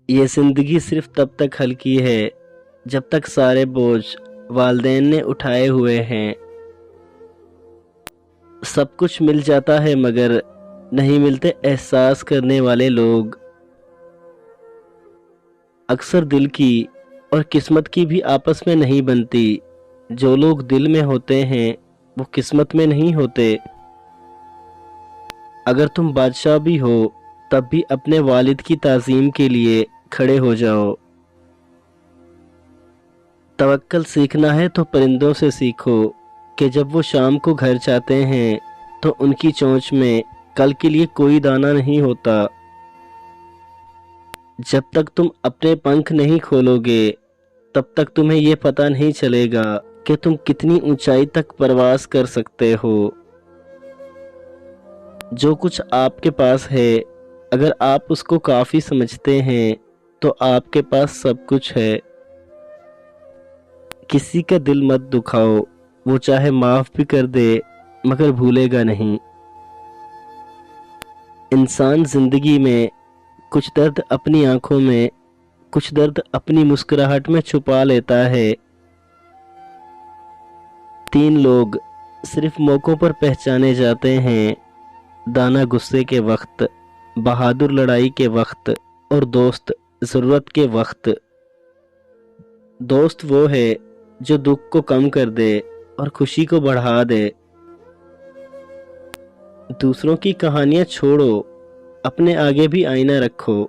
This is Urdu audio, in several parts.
یہ زندگی صرف تب تک ہلکی ہے جب تک سارے بوجھ والدین نے اٹھائے ہوئے ہیں۔ سب کچھ مل جاتا ہے مگر نہیں ملتے احساس کرنے والے لوگ۔ اکثر دل کی اور قسمت کی بھی آپس میں نہیں بنتی۔ جو لوگ دل میں ہوتے ہیں وہ قسمت میں نہیں ہوتے۔ اگر تم بادشاہ بھی ہو تب بھی اپنے والد کی تعظیم کے لیے کھڑے ہو جاؤ۔ توکل سیکھنا ہے تو پرندوں سے سیکھو کہ جب وہ شام کو گھر جاتے ہیں تو ان کی چونچ میں کل کے لیے کوئی دانہ نہیں ہوتا۔ جب تک تم اپنے پنکھ نہیں کھولو گے تب تک تمہیں یہ پتہ نہیں چلے گا کہ تم کتنی اونچائی تک پرواز کر سکتے ہو۔ جو کچھ آپ کے پاس ہے اگر آپ اس کو کافی سمجھتے ہیں تو آپ کے پاس سب کچھ ہے۔ کسی کا دل مت دکھاؤ، وہ چاہے معاف بھی کر دے مگر بھولے گا نہیں۔ انسان زندگی میں کچھ درد اپنی آنکھوں میں، کچھ درد اپنی مسکراہٹ میں چھپا لیتا ہے۔ 3 لوگ صرف موقعوں پر پہچانے جاتے ہیں: دانا غصے کے وقت، بہادر لڑائی کے وقت اور دوست ضرورت کے وقت۔ دوست وہ ہے جو دکھ کو کم کر دے اور خوشی کو بڑھا دے۔ دوسروں کی کہانیاں چھوڑو، اپنے آگے بھی آئینہ رکھو۔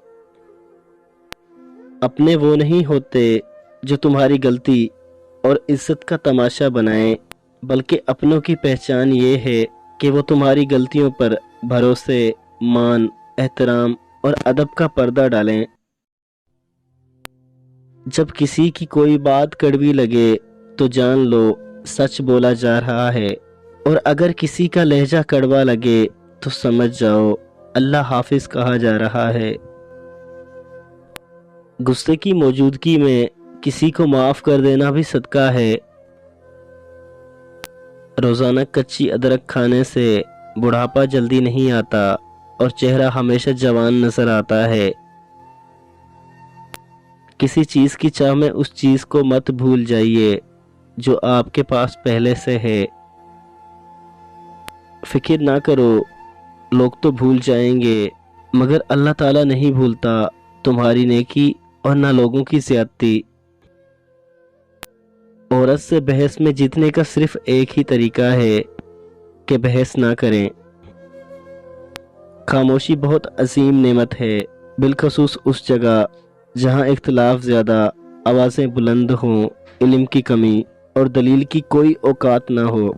اپنے وہ نہیں ہوتے جو تمہاری غلطی اور عزت کا تماشا بنائیں، بلکہ اپنوں کی پہچان یہ ہے کہ وہ تمہاری غلطیوں پر بھروسے، مان، احترام اور ادب کا پردہ ڈالیں۔ جب کسی کی کوئی بات کڑوی لگے تو جان لو سچ بولا جا رہا ہے، اور اگر کسی کا لہجہ کڑوا لگے تو سمجھ جاؤ اللہ حافظ کہا جا رہا ہے۔ غصے کی موجودگی میں کسی کو معاف کر دینا بھی صدقہ ہے۔ روزانہ کچی ادرک کھانے سے بڑھاپا جلدی نہیں آتا اور چہرہ ہمیشہ جوان نظر آتا ہے۔ کسی چیز کی چاہ میں اس چیز کو مت بھول جائیے جو آپ کے پاس پہلے سے ہے۔ فکر نہ کرو، لوگ تو بھول جائیں گے مگر اللہ تعالیٰ نہیں بھولتا تمہاری نیکی اور نہ لوگوں کی زیادتی۔ عورت سے بحث میں جیتنے کا صرف ایک ہی طریقہ ہے کہ بحث نہ کریں۔ خاموشی بہت عظیم نعمت ہے، بالخصوص اس جگہ جہاں اختلاف زیادہ، آوازیں بلند ہوں، علم کی کمی اور دلیل کی کوئی اوقات نہ ہو۔